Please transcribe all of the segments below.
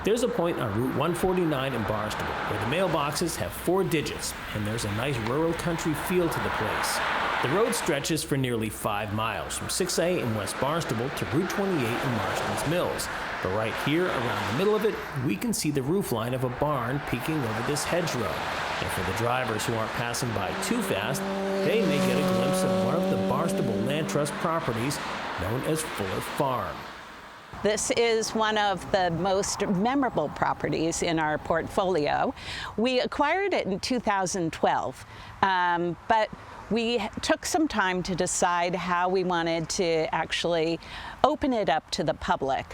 There's a point on Route 149 in Barnstable where the mailboxes have 4 digits, and there's a nice rural country feel to the place. The road stretches for nearly 5 miles from 6A in West Barnstable to Route 28 in Marston's Mills. But right here, around the middle of it, we can see the roofline of a barn peeking over this hedgerow. And for the drivers who aren't passing by too fast, they may get a glimpse of one of the Barnstable Land Trust properties known as Fuller Farm. This is one of the most memorable properties in our portfolio. We acquired it in 2012, but we took some time to decide how we wanted to actually open it up to the public.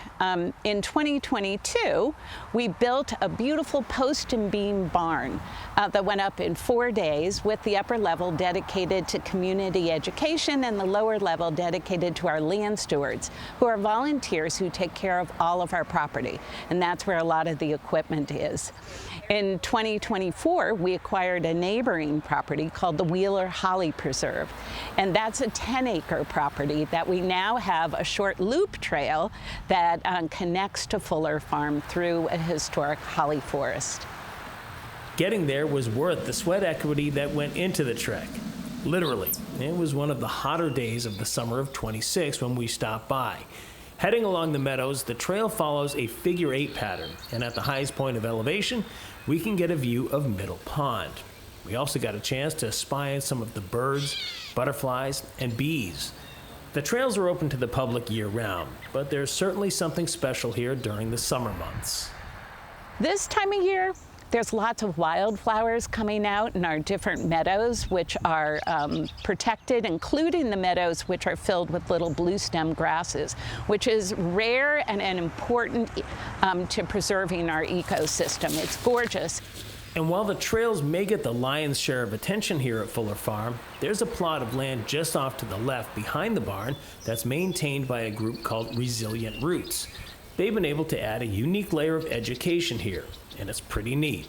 In 2022, we built a beautiful post and beam barn that went up in 4 days, with the upper level dedicated to community education and the lower level dedicated to our land stewards, who are volunteers who take care of all of our property. And that's where a lot of the equipment is. In 2024, we acquired a neighboring property called the Wheeler Holly Preserve, and that's a 10-acre property that we now have a short loop trail that connects to Fuller Farm through a historic holly forest. Getting there was worth the sweat equity that went into the trek. Literally, it was one of the hotter days of the summer of '26 when we stopped by. Heading along the meadows, the trail follows a figure-8 pattern, and at the highest point of elevation, we can get a view of Middle Pond. We also got a chance to spy on some of the birds, butterflies, and bees. The trails are open to the public year-round, but there's certainly something special here during the summer months. This time of year, there's lots of wildflowers coming out in our different meadows, which are protected, including the meadows which are filled with little blue stem grasses, which is rare and important to preserving our ecosystem. It's gorgeous. And while the trails may get the lion's share of attention here at Fuller Farm, there's a plot of land just off to the left behind the barn that's maintained by a group called Resilient Roots. They've been able to add a unique layer of education here, and it's pretty neat.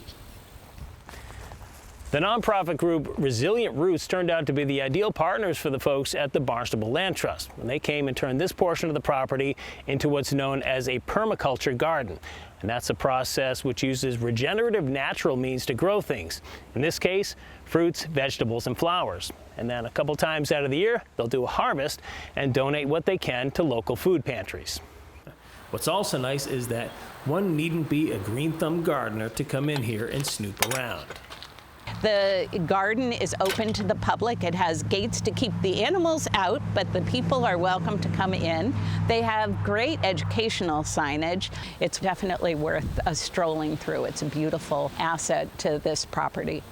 The nonprofit group Resilient Roots turned out to be the ideal partners for the folks at the Barnstable Land Trust when they came and turned this portion of the property into what's known as a permaculture garden. And that's a process which uses regenerative natural means to grow things. In this case, fruits, vegetables, and flowers. And then a couple times out of the year, they'll do a harvest and donate what they can to local food pantries. What's also nice is that one needn't be a green-thumb gardener to come in here and snoop around. The garden is open to the public. It has gates to keep the animals out, but the people are welcome to come in. They have great educational signage. It's definitely worth strolling through. It's a beautiful asset to this property.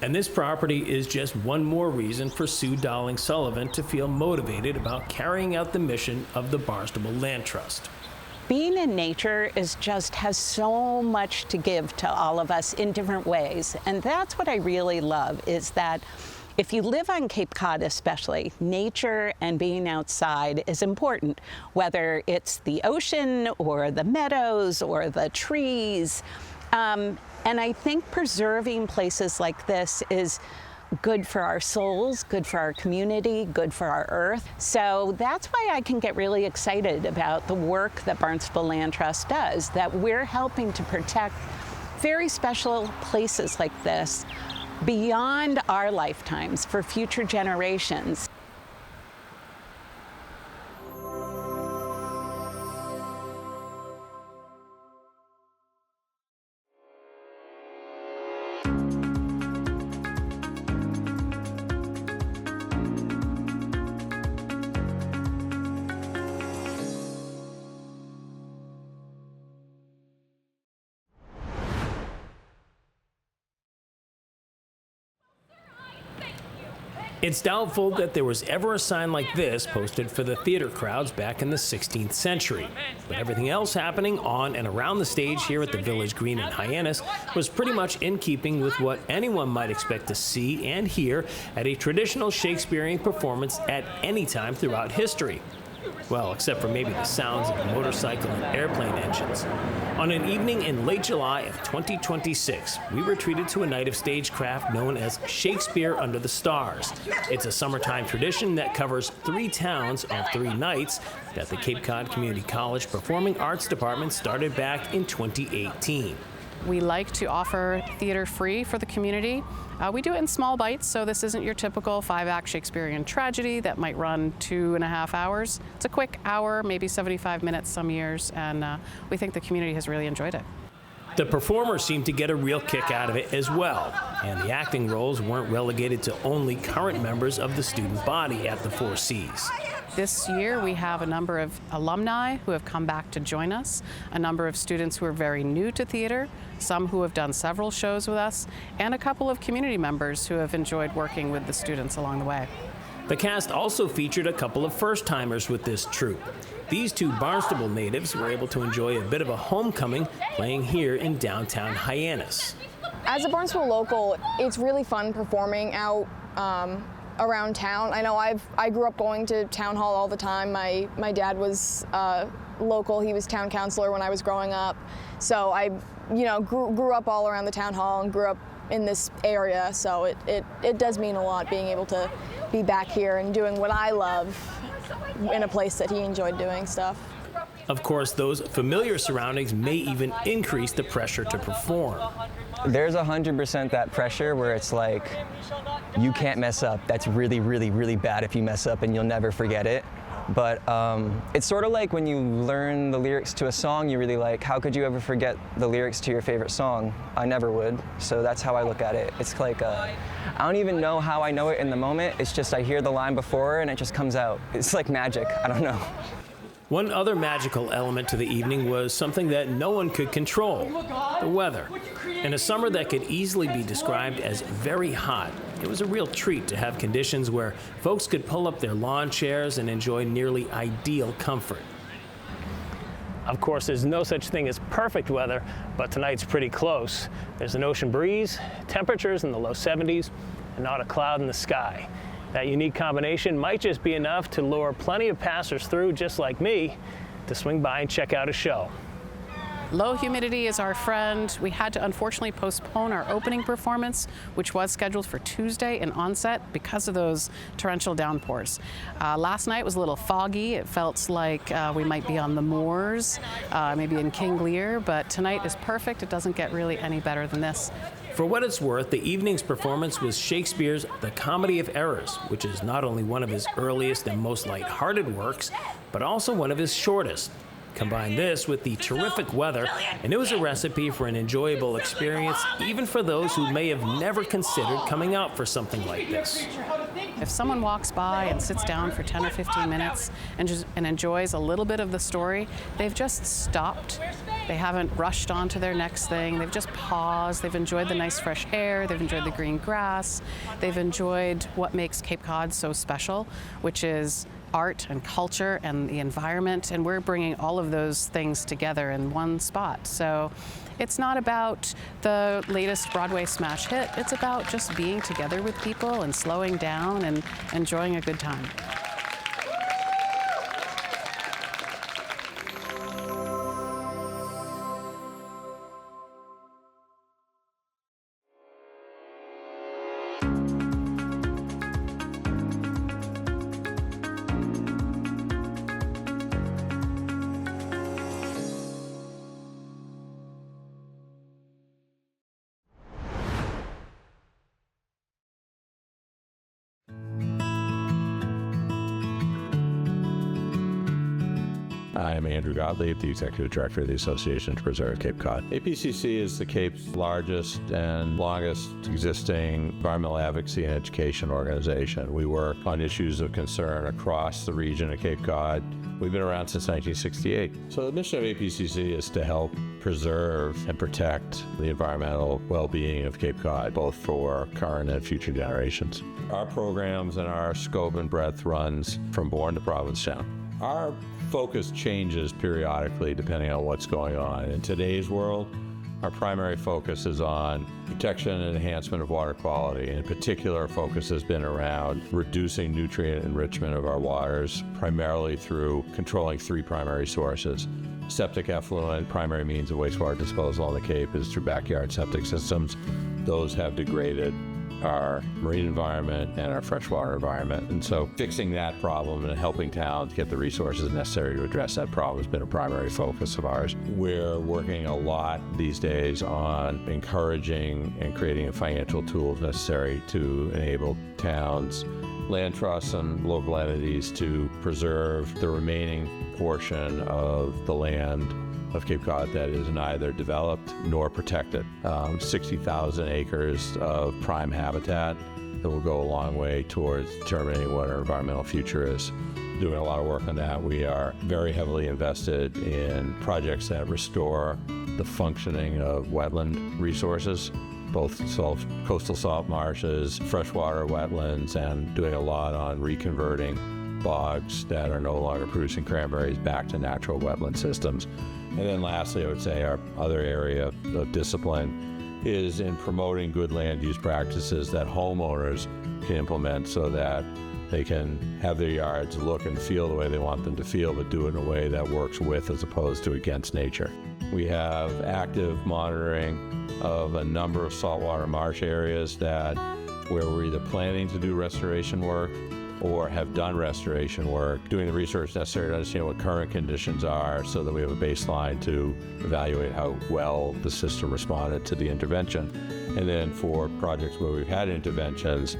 And this property is just one more reason for Sue Dowling Sullivan to feel motivated about carrying out the mission of the Barnstable Land Trust. Being in nature has so much to give to all of us in different ways. And that's what I really love, is that if you live on Cape Cod especially, nature and being outside is important, whether it's the ocean or the meadows or the trees. And I think preserving places like this is good for our souls, good for our community, good for our earth. So that's why I can get really excited about the work that Barnstable Land Trust does, that we're helping to protect very special places like this beyond our lifetimes for future generations. It's doubtful that there was ever a sign like this posted for the theater crowds back in the 16th century. But everything else happening on and around the stage here at the Village Green in Hyannis was pretty much in keeping with what anyone might expect to see and hear at a traditional Shakespearean performance at any time throughout history. Well, except for maybe the sounds of motorcycle and airplane engines. On an evening in late July of 2026, we were treated to a night of stagecraft known as Shakespeare Under the Stars. It's a summertime tradition that covers 3 towns on 3 nights that the Cape Cod Community College Performing Arts Department started back in 2018. We like to offer theater free for the community. We do it in small bites, so this isn't your typical 5-act Shakespearean tragedy that might run 2.5 hours. It's a quick hour, maybe 75 minutes some years, and we think the community has really enjoyed it. The performers seemed to get a real kick out of it as well, and the acting roles weren't relegated to only current members of the student body at the 4 Cs. This year we have a number of alumni who have come back to join us, a number of students who are very new to theater, some who have done several shows with us, and a couple of community members who have enjoyed working with the students along the way. The cast also featured a couple of first-timers with this troupe. These 2 Barnstable natives were able to enjoy a bit of a homecoming playing here in downtown Hyannis. As a Barnstable local, it's really fun performing out around town. I know I grew up going to town hall all the time. My dad was local. He was town councilor when I was growing up. So I, grew up all around the town hall and grew up in this area. So it does mean a lot being able to be back here and doing what I love in a place that he enjoyed doing stuff. Of course, those familiar surroundings may even increase the pressure to perform. There's 100% that pressure where it's like, you can't mess up. That's really, really, really bad if you mess up and you'll never forget it. But it's sort of like when you learn the lyrics to a song you really like, how could you ever forget the lyrics to your favorite song? I never would. So that's how I look at it. It's like, I don't even know how I know it in the moment. It's just I hear the line before and it just comes out. It's like magic. I don't know. One other magical element to the evening was something that no one could control, the weather. In a summer that could easily be described as very hot, it was a real treat to have conditions where folks could pull up their lawn chairs and enjoy nearly ideal comfort. Of course, there's no such thing as perfect weather, but tonight's pretty close. There's an ocean breeze, temperatures in the low 70s, and not a cloud in the sky. That unique combination might just be enough to lure plenty of passers through, just like me, to swing by and check out a show. Low humidity is our friend. We had to unfortunately postpone our opening performance, which was scheduled for Tuesday in onset because of those torrential downpours. Last night was a little foggy. It felt like we might be on the moors, maybe in King Lear, but tonight is perfect. It doesn't get really any better than this. For what it's worth, the evening's performance was Shakespeare's The Comedy of Errors, which is not only one of his earliest and most lighthearted works, but also one of his shortest. Combine this with the terrific weather, and it was a recipe for an enjoyable experience, even for those who may have never considered coming out for something like this. If someone walks by and sits down for 10 or 15 minutes and enjoys a little bit of the story, they've just stopped. They haven't rushed on to their next thing. They've just paused. They've enjoyed the nice fresh air. They've enjoyed the green grass. They've enjoyed what makes Cape Cod so special, which is art and culture and the environment, and we're bringing all of those things together in one spot. So it's not about the latest Broadway smash hit. It's about just being together with people and slowing down and enjoying a good time. I'm Andrew Gottlieb, the Executive Director of the Association to Preserve Cape Cod. APCC is the Cape's largest and longest existing environmental advocacy and education organization. We work on issues of concern across the region of Cape Cod. We've been around since 1968. So the mission of APCC is to help preserve and protect the environmental well-being of Cape Cod, both for current and future generations. Our programs and our scope and breadth runs from Bourne to Provincetown. Our focus changes periodically depending on what's going on. In today's world, Our primary focus is on protection and enhancement of water quality. In particular, our focus has been around reducing nutrient enrichment of our waters, primarily through controlling three primary sources. Septic effluent, primary means of wastewater disposal on the Cape is through backyard septic systems. Those have degraded our marine environment and our freshwater environment. And so fixing that problem and helping towns get the resources necessary to address that problem has been a primary focus of ours. We're working a lot these days on encouraging and creating the financial tools necessary to enable towns, land trusts, and local entities to preserve the remaining portion of the land of Cape Cod that is neither developed nor protected. 60,000 acres of prime habitat that will go a long way towards determining what our environmental future is. Doing a lot of work on that. We are very heavily invested in projects that restore the functioning of wetland resources, both coastal salt marshes, freshwater wetlands, and doing a lot on reconverting bogs that are no longer producing cranberries back to natural wetland systems. And then lastly, I would say our other area of discipline is in promoting good land use practices that homeowners can implement so that they can have their yards look and feel the way they want them to feel, but do it in a way that works with as opposed to against nature. We have active monitoring of a number of saltwater marsh areas where we're either planning to do restoration work or have done restoration work, doing the research necessary to understand what current conditions are so that we have a baseline to evaluate how well the system responded to the intervention. And then for projects where we've had interventions,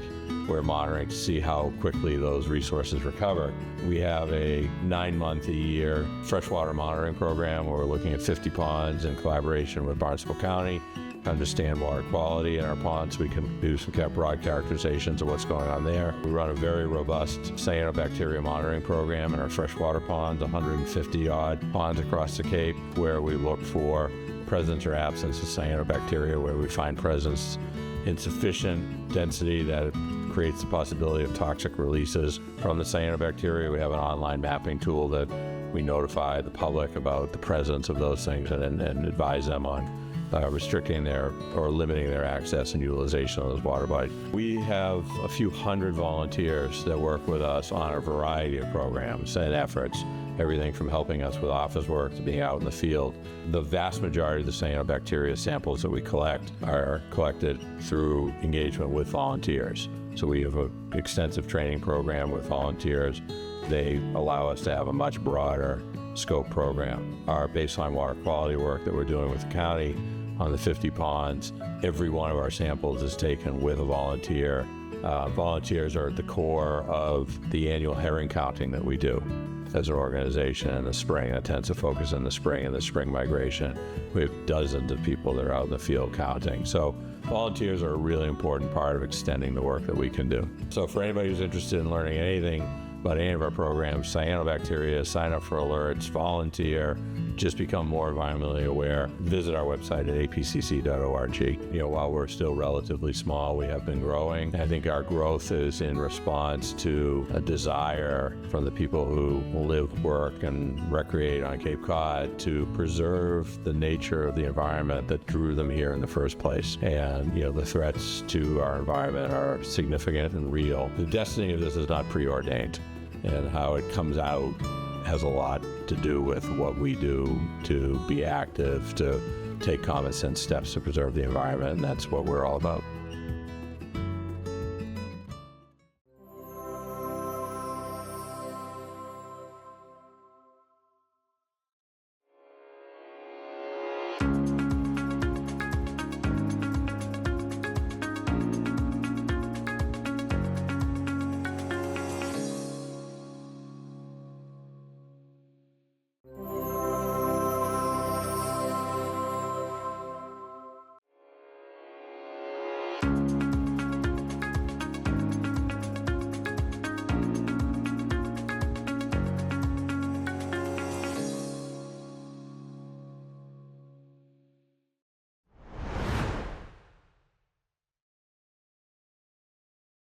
we're monitoring to see how quickly those resources recover. We have a 9-month-a-year freshwater monitoring program where we're looking at 50 ponds in collaboration with Barnstable County, understand water quality in our ponds so we can do some broad characterizations of what's going on there. We run a very robust cyanobacteria monitoring program in our freshwater ponds, 150-odd ponds across the Cape, where we look for presence or absence of cyanobacteria, where we find presence in sufficient density that it creates the possibility of toxic releases from the cyanobacteria. We have an online mapping tool that we notify the public about the presence of those things and advise them on restricting or limiting their access and utilization of those water bodies. We have a few hundred volunteers that work with us on a variety of programs and efforts, everything from helping us with office work to being out in the field. The vast majority of the cyanobacteria samples that we collect are collected through engagement with volunteers. So we have an extensive training program with volunteers. They allow us to have a much broader scope program. Our baseline water quality work that we're doing with the county on the 50 ponds, every one of our samples is taken with a volunteer. Volunteers are at the core of the annual herring counting that we do as an organization in the spring. That tends to focus in the spring and the spring migration. We have dozens of people that are out in the field counting. So volunteers are a really important part of extending the work that we can do. So for anybody who's interested in learning anything about any of our programs, cyanobacteria, sign up for alerts, volunteer, just become more environmentally aware, visit our website at apcc.org. While we're still relatively small, we have been growing. I think our growth is in response to a desire from the people who live, work, and recreate on Cape Cod to preserve the nature of the environment that drew them here in the first place. And, the threats to our environment are significant and real. The destiny of this is not preordained, and how it comes out has a lot to do with what we do to be active, to take common sense steps to preserve the environment, and that's what we're all about.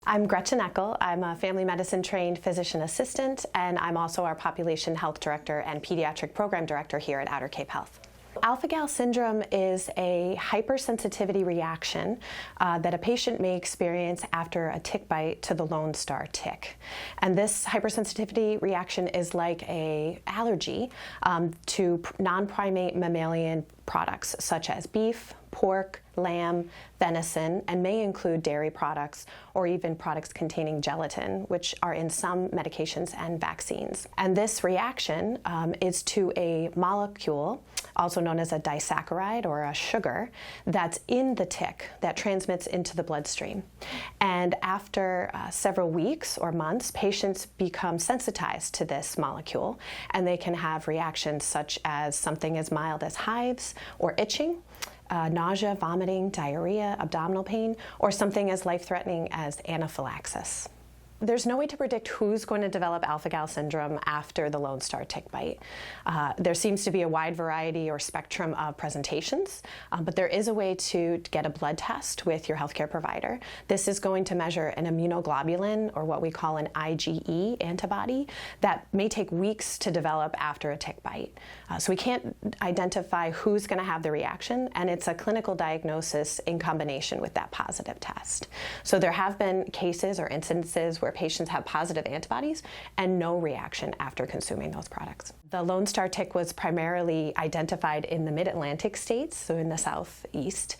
I'm Gretchen Eckel. I'm a family medicine trained physician assistant, and I'm also our population health director and pediatric program director here at Outer Cape Health. Alpha-gal syndrome is a hypersensitivity reaction that a patient may experience after a tick bite to the Lone Star tick. And this hypersensitivity reaction is like an allergy to non-primate mammalian products such as beef, pork, lamb, venison, and may include dairy products or even products containing gelatin, which are in some medications and vaccines. And this reaction is to a molecule, also known as a disaccharide or a sugar, that's in the tick that transmits into the bloodstream. And after several weeks or months, patients become sensitized to this molecule, and they can have reactions such as something as mild as hives or itching, nausea, vomiting, diarrhea, abdominal pain, or something as life-threatening as anaphylaxis. There's no way to predict who's going to develop alpha-gal syndrome after the Lone Star tick bite. There seems to be a wide variety or spectrum of presentations, but there is a way to get a blood test with your healthcare provider. This is going to measure an immunoglobulin, or what we call an IgE antibody, that may take weeks to develop after a tick bite. So we can't identify who's going to have the reaction, and it's a clinical diagnosis in combination with that positive test. So there have been cases or incidences where patients have positive antibodies and no reaction after consuming those products. The Lone Star tick was primarily identified in the mid-Atlantic states, so in the southeast,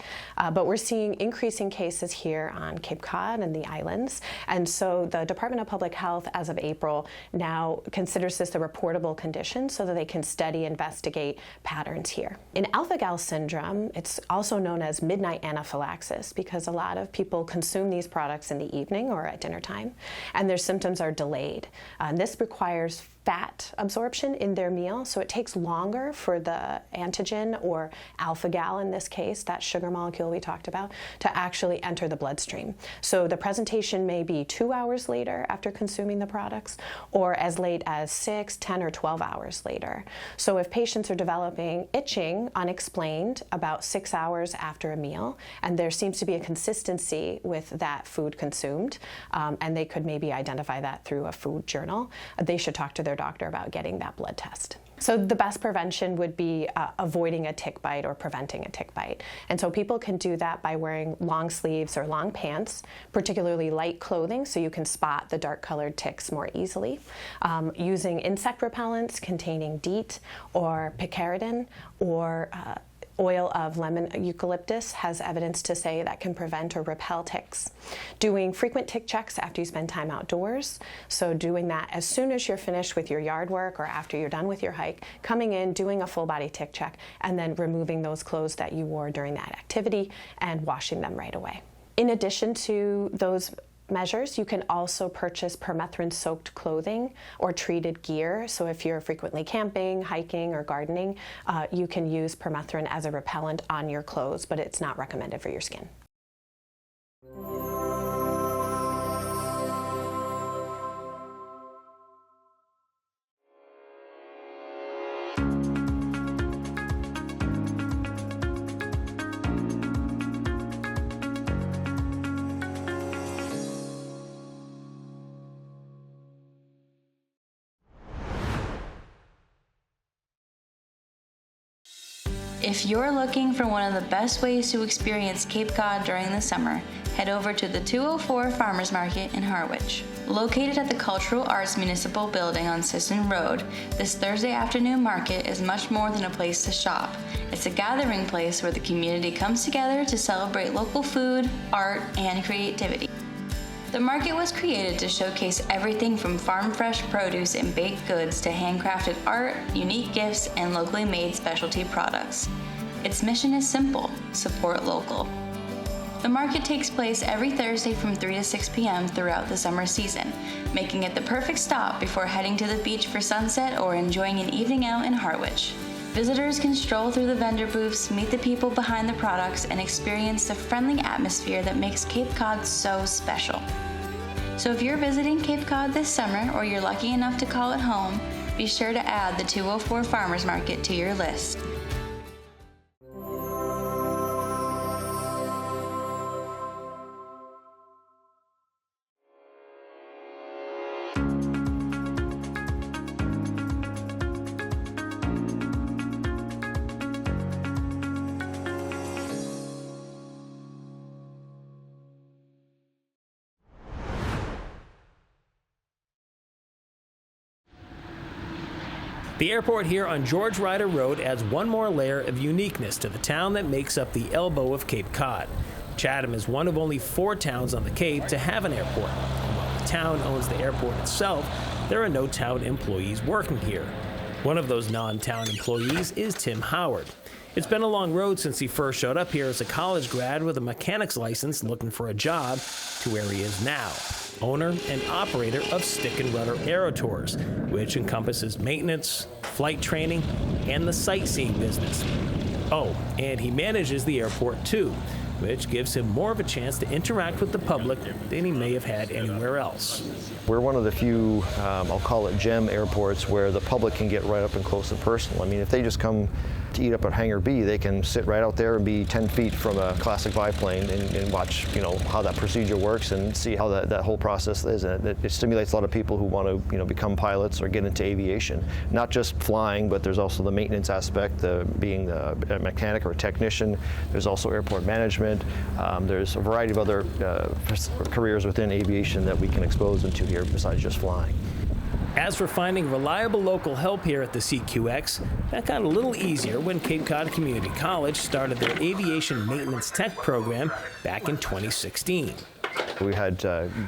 but we're seeing increasing cases here on Cape Cod and the islands, and so the Department of Public Health, as of April, now considers this a reportable condition so that they can study and investigate patterns here. In alpha-gal syndrome, it's also known as midnight anaphylaxis because a lot of people consume these products in the evening or at dinner time, and their symptoms are delayed. And this requires fat absorption in their meal, so it takes longer for the antigen, or alpha-gal in this case, that sugar molecule we talked about, to actually enter the bloodstream. So the presentation may be 2 hours later after consuming the products, or as late as 6, 10, or 12 hours later. So if patients are developing itching unexplained about 6 hours after a meal, and there seems to be a consistency with that food consumed, and they could maybe identify that through a food journal, they should talk to their doctor about getting that blood test. So the best prevention would be avoiding a tick bite or preventing a tick bite. And so people can do that by wearing long sleeves or long pants, particularly light clothing so you can spot the dark colored ticks more easily, using insect repellents containing DEET or picaridin, or oil of lemon eucalyptus has evidence to say that can prevent or repel ticks. Doing frequent tick checks after you spend time outdoors, so doing that as soon as you're finished with your yard work or after you're done with your hike, coming in, doing a full body tick check, and then removing those clothes that you wore during that activity and washing them right away. In addition to those measures, you can also purchase permethrin-soaked clothing or treated gear. So if you're frequently camping, hiking, or gardening, you can use permethrin as a repellent on your clothes, but it's not recommended for your skin. If you're looking for one of the best ways to experience Cape Cod during the summer, head over to the 204 Farmers Market in Harwich. Located at the Cultural Arts Municipal Building on Sisson Road, this Thursday afternoon market is much more than a place to shop. It's a gathering place where the community comes together to celebrate local food, art, and creativity. The market was created to showcase everything from farm-fresh produce and baked goods to handcrafted art, unique gifts, and locally made specialty products. Its mission is simple: support local. The market takes place every Thursday from 3 to 6 p.m. throughout the summer season, making it the perfect stop before heading to the beach for sunset or enjoying an evening out in Harwich. Visitors can stroll through the vendor booths, meet the people behind the products, and experience the friendly atmosphere that makes Cape Cod so special. So if you're visiting Cape Cod this summer, or you're lucky enough to call it home, be sure to add the 204 Farmers Market to your list. The airport here on George Ryder Road adds one more layer of uniqueness to the town that makes up the elbow of Cape Cod. Chatham is one of only 4 towns on the Cape to have an airport. And while the town owns the airport itself, there are no town employees working here. One of those non-town employees is Tim Howard. It's been a long road since he first showed up here as a college grad with a mechanic's license looking for a job to where he is now, owner and operator of Stick and Rudder Aero Tours, which encompasses maintenance, flight training, and the sightseeing business. Oh, and he manages the airport too, which gives him more of a chance to interact with the public than he may have had anywhere else. We're one of the few, I'll call it gem airports, where the public can get right up and close and personal. I mean, if they just come to eat up at Hangar B, they can sit right out there and be 10 feet from a classic biplane and watch, how that procedure works and see how that whole process is. And it stimulates a lot of people who want to, become pilots or get into aviation. Not just flying, but there's also the maintenance aspect, being a mechanic or a technician. There's also airport management. There's a variety of other careers within aviation that we can expose them to here besides just flying. As for finding reliable local help here at the CQX, that got a little easier when Cape Cod Community College started their aviation maintenance tech program back in 2016. We had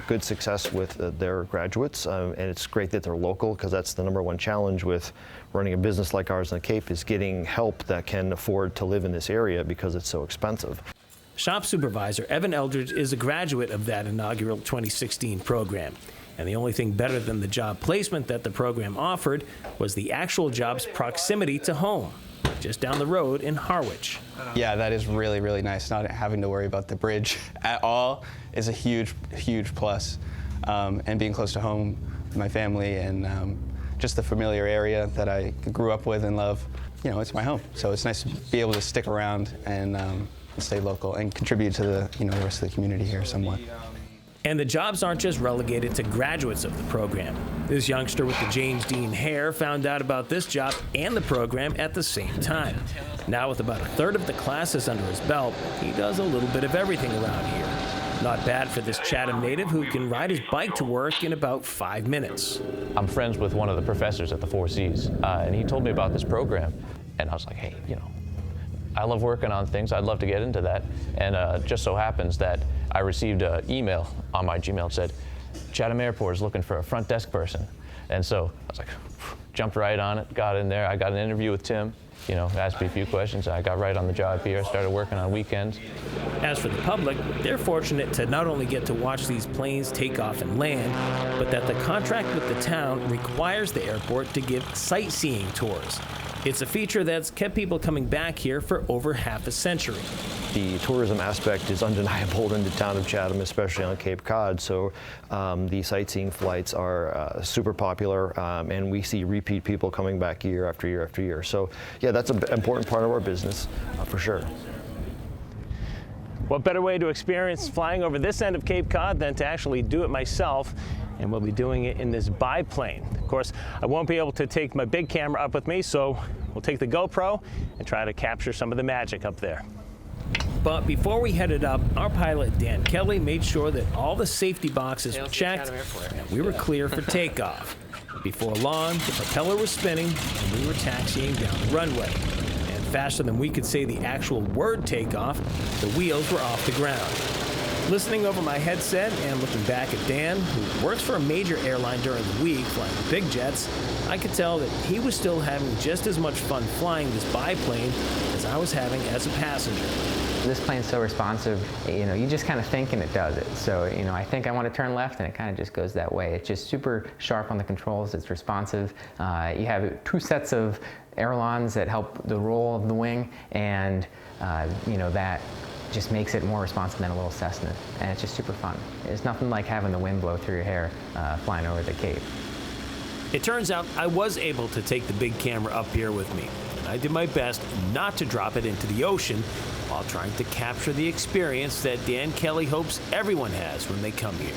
good success with their graduates, and it's great that they're local, because that's the #1 challenge with running a business like ours on the Cape, is getting help that can afford to live in this area because it's so expensive. Shop supervisor Evan Eldridge is a graduate of that inaugural 2016 program. And the only thing better than the job placement that the program offered was the actual job's proximity to home, just down the road in Harwich. Yeah, that is really, really nice. Not having to worry about the bridge at all is a huge, huge plus. And being close to home with my family and just the familiar area that I grew up with and love, it's my home. So it's nice to be able to stick around and stay local and contribute to the, the rest of the community here somewhat. And the jobs aren't just relegated to graduates of the program. This youngster with the James Dean hair found out about this job and the program at the same time. Now with about 1/3 of the classes under his belt, he does a little bit of everything around here. Not bad for this Chatham native who can ride his bike to work in about 5 minutes. I'm friends with one of the professors at the 4 Cs, and he told me about this program. And I was like, hey, I love working on things. I'd love to get into that. And just so happens that I received an email on my Gmail that said, Chatham Airport is looking for a front desk person. And so I was like, jumped right on it, got in there. I got an interview with Tim, asked me a few questions. I got right on the job here, started working on weekends. As for the public, they're fortunate to not only get to watch these planes take off and land, but that the contract with the town requires the airport to give sightseeing tours. It's a feature that's kept people coming back here for over half a century. The tourism aspect is undeniable in the town of Chatham, especially on Cape Cod. So the sightseeing flights are super popular, and we see repeat people coming back year after year after year. So yeah, that's an important part of our business, for sure. What better way to experience flying over this end of Cape Cod than to actually do it myself? And we'll be doing it in this biplane. Of course, I won't be able to take my big camera up with me, so we'll take the GoPro and try to capture some of the magic up there. But before we headed up, our pilot Dan Kelly made sure that all the safety boxes were checked and we were clear for takeoff. Before long, the propeller was spinning and we were taxiing down the runway. And faster than we could say the actual word takeoff, the wheels were off the ground. Listening over my headset and looking back at Dan, who works for a major airline during the week flying big jets, I could tell that he was still having just as much fun flying this biplane as I was having as a passenger. This plane's so responsive, you just kind of think and it does it. So, I think I want to turn left and it kind of just goes that way. It's just super sharp on the controls, it's responsive. You have 2 sets of ailerons that help the roll of the wing, and that just makes it more responsive than a little Cessna, and it's just super fun. It's nothing like having the wind blow through your hair flying over the Cape. It turns out I was able to take the big camera up here with me, and I did my best not to drop it into the ocean while trying to capture the experience that Dan Kelly hopes everyone has when they come here.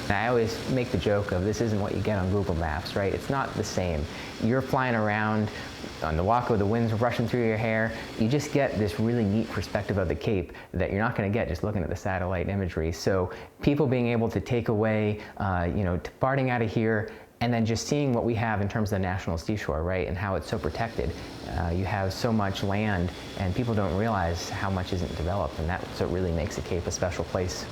I always make the joke of this isn't what you get on Google Maps, right? It's not the same. You're flying around on the walk with the winds rushing through your hair. You just get this really neat perspective of the Cape that you're not going to get just looking at the satellite imagery. So people being able to take away, departing out of here And then just seeing what we have in terms of the national seashore, right, and how it's so protected. You have so much land, and people don't realize how much isn't developed, and that's what really makes the Cape a special place.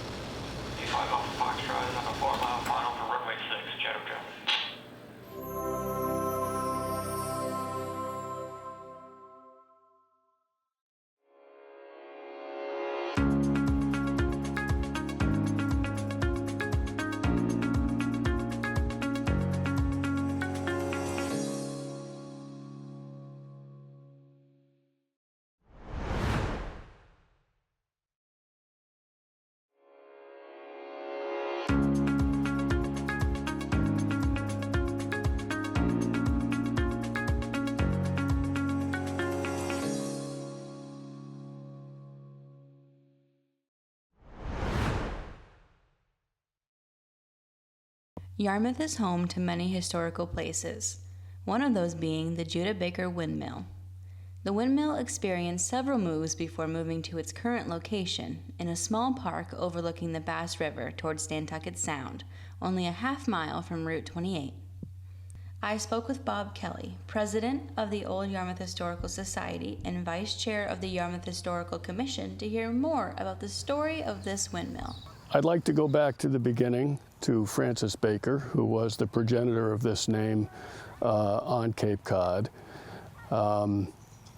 Yarmouth is home to many historical places, one of those being the Judah Baker Windmill. The windmill experienced several moves before moving to its current location in a small park overlooking the Bass River towards Nantucket Sound, only a half-mile from Route 28. I spoke with Bob Kelly, president of the Old Yarmouth Historical Society and vice chair of the Yarmouth Historical Commission, to hear more about the story of this windmill. I'd like to go back to the beginning, to Francis Baker, who was the progenitor of this name on Cape Cod.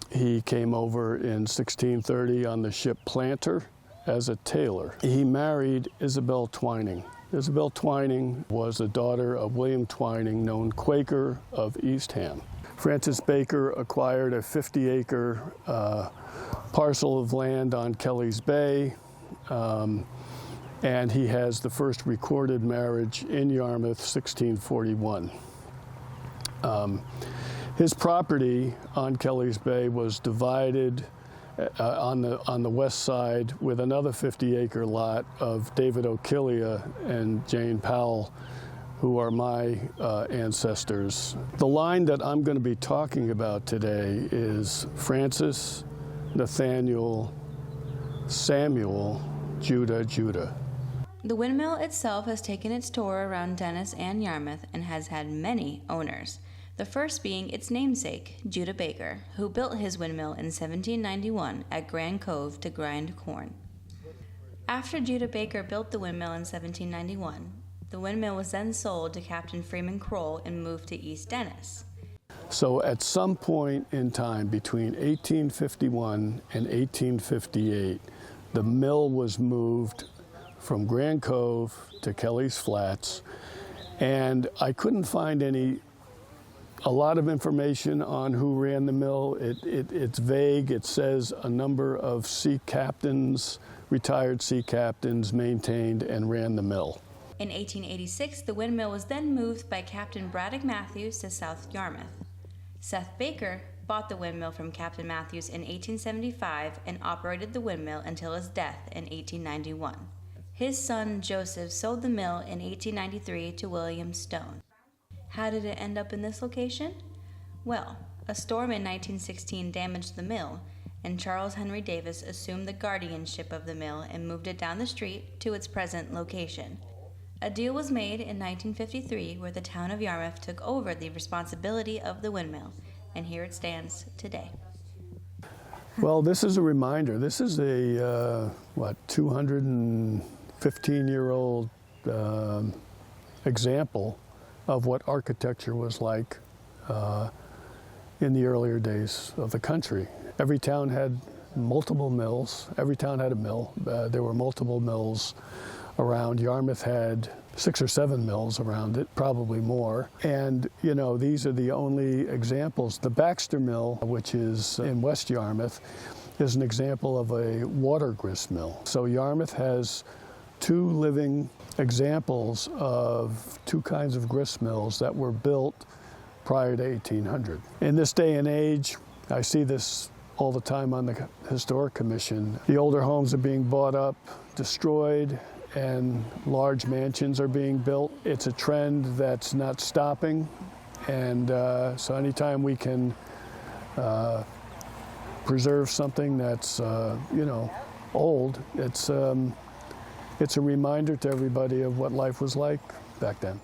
He came over in 1630 on the ship Planter as a tailor. He married Isabel Twining. Isabel Twining was the daughter of William Twining, known Quaker of Eastham. Francis Baker acquired a 50-acre parcel of land on Kelly's Bay, and he has the first recorded marriage in Yarmouth, 1641. His property on Kelly's Bay was divided on the west side with another 50-acre lot of David O'Killia and Jane Powell, who are my ancestors. The line that I'm going to be talking about today is Francis, Nathaniel, Samuel, Judah. The windmill itself has taken its tour around Dennis and Yarmouth and has had many owners, the first being its namesake, Judah Baker, who built his windmill in 1791 at Grand Cove to grind corn. After Judah Baker built the windmill in 1791, the windmill was then sold to Captain Freeman Kroll and moved to East Dennis. So at some point in time between 1851 and 1858, the mill was moved from Grand Cove to Kelly's Flats, and I couldn't find a lot of information on who ran the mill. It's vague. It says a number of sea captains, retired sea captains, maintained and ran the mill. In 1886, the windmill was then moved by Captain Braddock Matthews to South Yarmouth. Seth Baker bought the windmill from Captain Matthews in 1875 and operated the windmill until his death in 1891. His son Joseph sold the mill in 1893 to William Stone. How did it end up in this location? Well, a storm in 1916 damaged the mill, and Charles Henry Davis assumed the guardianship of the mill and moved it down the street to its present location. A deal was made in 1953 where the town of Yarmouth took over the responsibility of the windmill, and here it stands today. Well, this is a reminder. This is a, 215-year-old example of what architecture was like in the earlier days of the country. Every town had multiple mills. Every town had a mill. There were multiple mills around. Yarmouth had 6 or 7 mills around it, probably more. And, you know, these are the only examples. The Baxter Mill, which is in West Yarmouth, is an example of a water grist mill. So Yarmouth has 2 living examples of 2 kinds of grist mills that were built prior to 1800. In this day and age, I see this all the time on the Historic Commission. The older homes are being bought up, destroyed, and large mansions are being built. It's a trend that's not stopping, and so anytime we can preserve something that's old, it's a reminder to everybody of what life was like back then.